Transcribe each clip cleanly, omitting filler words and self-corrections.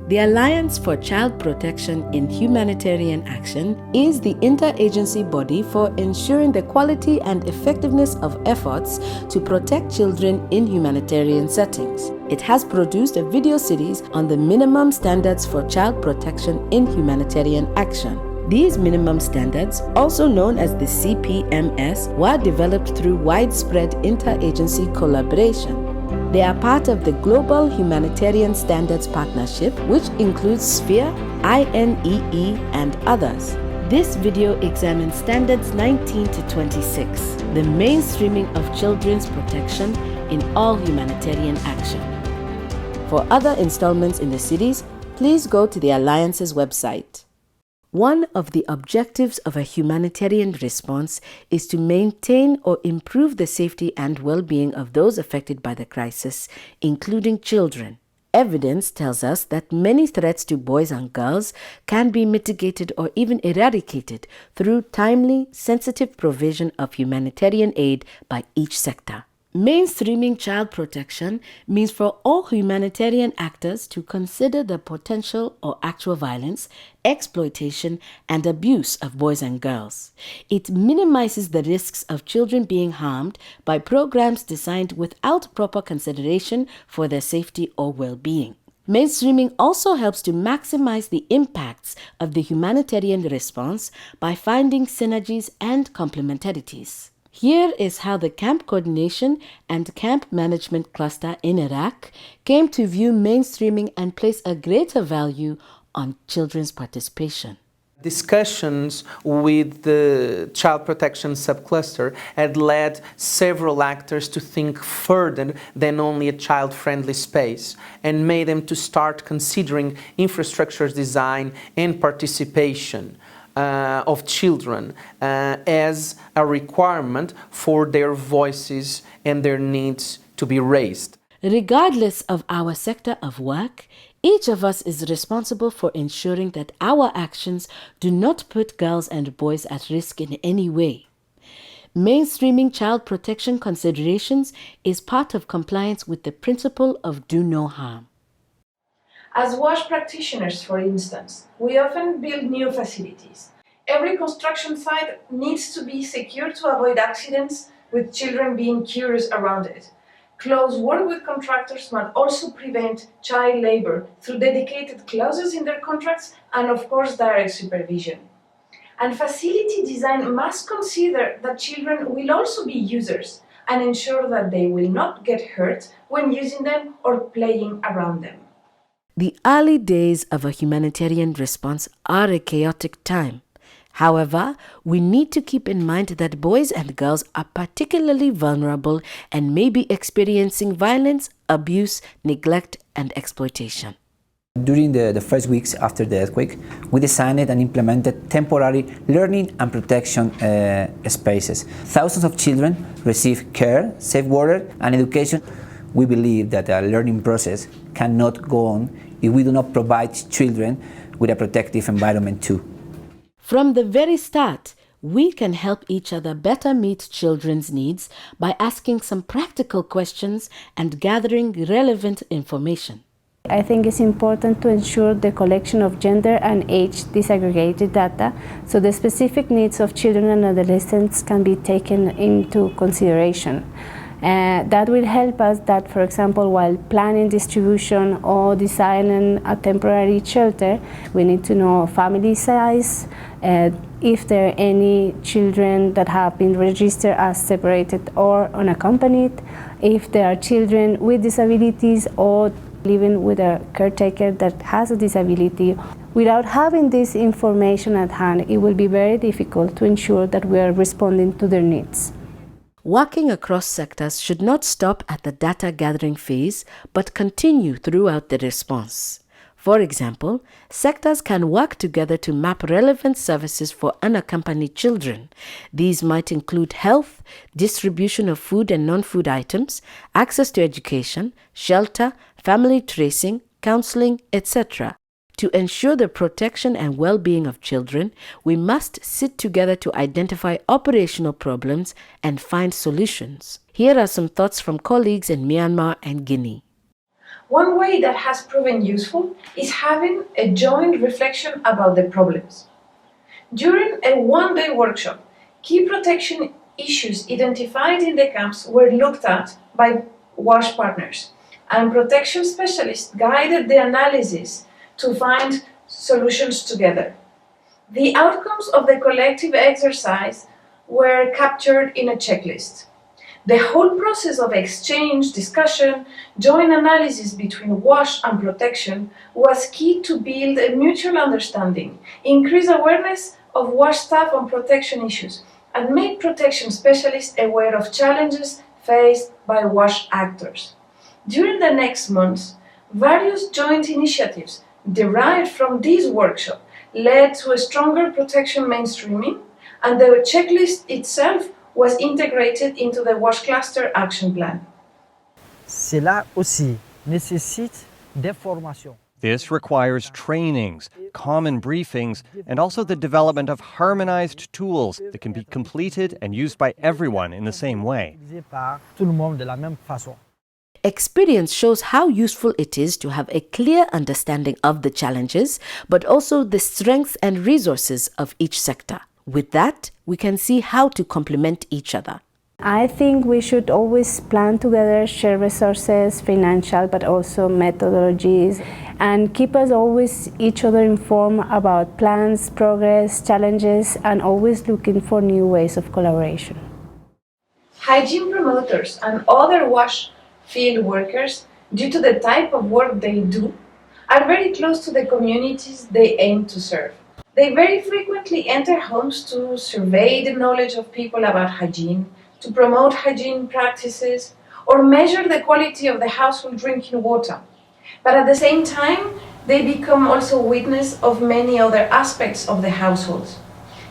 The Alliance for Child Protection in Humanitarian Action is the interagency body for ensuring the quality and effectiveness of efforts to protect children in humanitarian settings. It has produced a video series on the minimum standards for child protection in humanitarian action. These minimum standards, also known as the CPMS, were developed through widespread interagency collaboration. They are part of the Global Humanitarian Standards Partnership, which includes Sphere, INEE, and others. This video examines standards 19 to 26, the mainstreaming of children's protection in all humanitarian action. For other installments in the series, please go to the Alliance's website. One of the objectives of a humanitarian response is to maintain or improve the safety and well-being of those affected by the crisis, including children. Evidence tells us that many threats to boys and girls can be mitigated or even eradicated through timely, sensitive provision of humanitarian aid by each sector. Mainstreaming child protection means for all humanitarian actors to consider the potential or actual violence, exploitation, and abuse of boys and girls. It minimizes the risks of children being harmed by programs designed without proper consideration for their safety or well-being. Mainstreaming also helps to maximize the impacts of the humanitarian response by finding synergies and complementarities. Here is how the Camp Coordination and Camp Management Cluster in Iraq came to view mainstreaming and place a greater value on children's participation. Discussions with the child protection subcluster had led several actors to think further than only a child-friendly space and made them to start considering infrastructure design and participation of children as a requirement for their voices and their needs to be raised. Regardless of our sector of work, each of us is responsible for ensuring that our actions do not put girls and boys at risk in any way. Mainstreaming child protection considerations is part of compliance with the principle of do no harm. As WASH practitioners, for instance, we often build new facilities. Every construction site needs to be secure to avoid accidents, with children being curious around it. Close work with contractors must also prevent child labor through dedicated clauses in their contracts and, of course, direct supervision. And facility design must consider that children will also be users and ensure that they will not get hurt when using them or playing around them. The early days of a humanitarian response are a chaotic time. However, we need to keep in mind that boys and girls are particularly vulnerable and may be experiencing violence, abuse, neglect, and exploitation. During the first weeks after the earthquake, we designed and implemented temporary learning and protection spaces. Thousands of children receive care, safe water, and education. We believe that a learning process cannot go on if we do not provide children with a protective environment too. From the very start, we can help each other better meet children's needs by asking some practical questions and gathering relevant information. I think it's important to ensure the collection of gender and age disaggregated data so the specific needs of children and adolescents can be taken into consideration. That will help us that, for example, while planning distribution or designing a temporary shelter, we need to know family size, if there are any children that have been registered as separated or unaccompanied, if there are children with disabilities or living with a caretaker that has a disability. Without having this information at hand, it will be very difficult to ensure that we are responding to their needs. Working across sectors should not stop at the data gathering phase, but continue throughout the response. For example, sectors can work together to map relevant services for unaccompanied children. These might include health, distribution of food and non-food items, access to education, shelter, family tracing, counseling, etc. To ensure the protection and well-being of children, we must sit together to identify operational problems and find solutions. Here are some thoughts from colleagues in Myanmar and Guinea. One way that has proven useful is having a joint reflection about the problems. During a one-day workshop, key protection issues identified in the camps were looked at by WASH partners, and protection specialists guided the analysis to find solutions together. The outcomes of the collective exercise were captured in a checklist. The whole process of exchange, discussion, joint analysis between WASH and protection was key to build a mutual understanding, increase awareness of WASH staff on protection issues, and make protection specialists aware of challenges faced by WASH actors. During the next months, various joint initiatives derived from this workshop led to a stronger protection mainstreaming, and the checklist itself was integrated into the WASH Cluster Action Plan. Cela aussi nécessite des formations. This requires trainings, common briefings, and also the development of harmonized tools that can be completed and used by everyone in the same way. Par tout le monde de la même façon. Experience shows how useful it is to have a clear understanding of the challenges, but also the strengths and resources of each sector. With that, we can see how to complement each other. I think we should always plan together, share resources, financial, but also methodologies, and keep us always each other informed about plans, progress, challenges, and always looking for new ways of collaboration. Hygiene promoters and other WASH field workers, due to the type of work they do, are very close to the communities they aim to serve. They very frequently enter homes to survey the knowledge of people about hygiene, to promote hygiene practices, or measure the quality of the household drinking water. But at the same time, they become also witness of many other aspects of the household.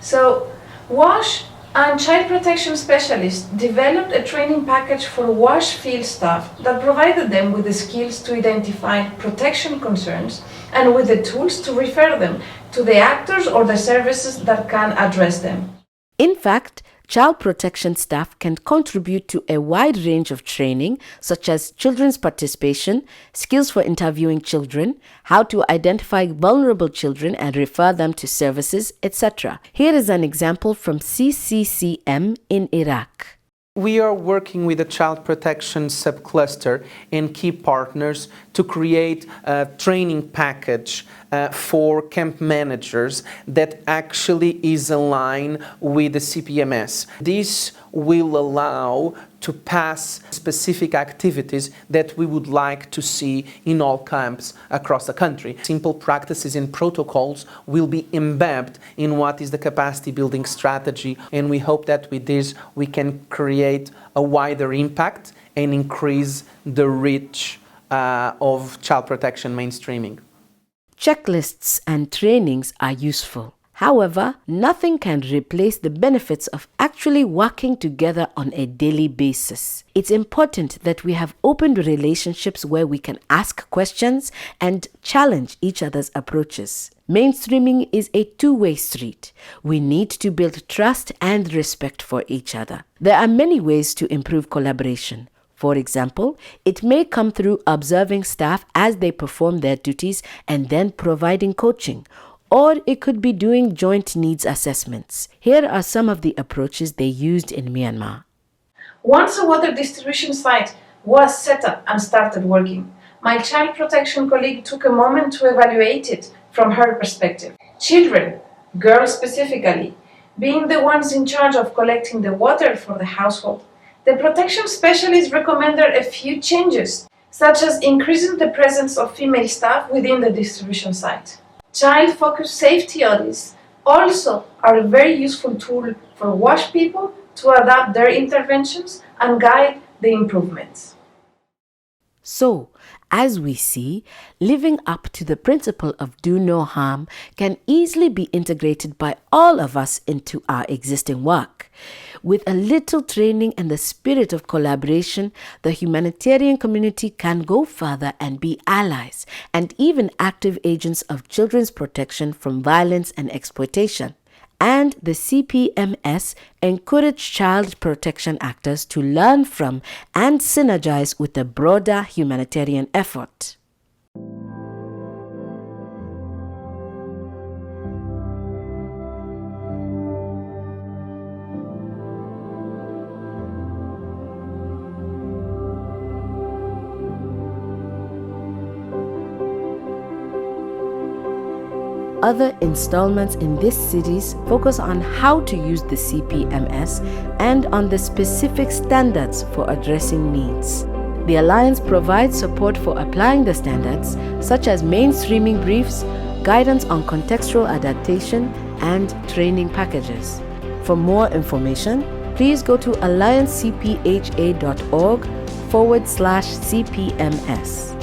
So, WASH and child protection specialists developed a training package for WASH field staff that provided them with the skills to identify protection concerns and with the tools to refer them to the actors or the services that can address them. In fact, child protection staff can contribute to a wide range of training, such as children's participation, skills for interviewing children, how to identify vulnerable children and refer them to services, etc. Here is an example from CCCM in Iraq. We are working with a child protection subcluster and key partners to create a training package for camp managers that actually is aligned with the CPMS. This will allow to pass specific activities that we would like to see in all camps across the country. Simple practices and protocols will be embedded in what is the capacity building strategy, and we hope that with this we can create a wider impact and increase the reach of child protection mainstreaming. Checklists and trainings are useful. However, nothing can replace the benefits of actually working together on a daily basis. It's important that we have open relationships where we can ask questions and challenge each other's approaches. Mainstreaming is a two-way street. We need to build trust and respect for each other. There are many ways to improve collaboration. For example, it may come through observing staff as they perform their duties and then providing coaching. Or it could be doing joint needs assessments. Here are some of the approaches they used in Myanmar. Once a water distribution site was set up and started working, my child protection colleague took a moment to evaluate it from her perspective. Children, girls specifically, being the ones in charge of collecting the water for the household, the protection specialist recommended a few changes, such as increasing the presence of female staff within the distribution site. Child-focused safety audits also are a very useful tool for WASH people to adapt their interventions and guide the improvements. So, as we see, living up to the principle of do no harm can easily be integrated by all of us into our existing work. With a little training and the spirit of collaboration, the humanitarian community can go further and be allies and even active agents of children's protection from violence and exploitation. and the CPMS encourage child protection actors to learn from and synergize with the broader humanitarian effort. Other installments in this series focus on how to use the CPMS and on the specific standards for addressing needs. The Alliance provides support for applying the standards, such as mainstreaming briefs, guidance on contextual adaptation, and training packages. For more information, please go to alliancecpha.org/CPMS.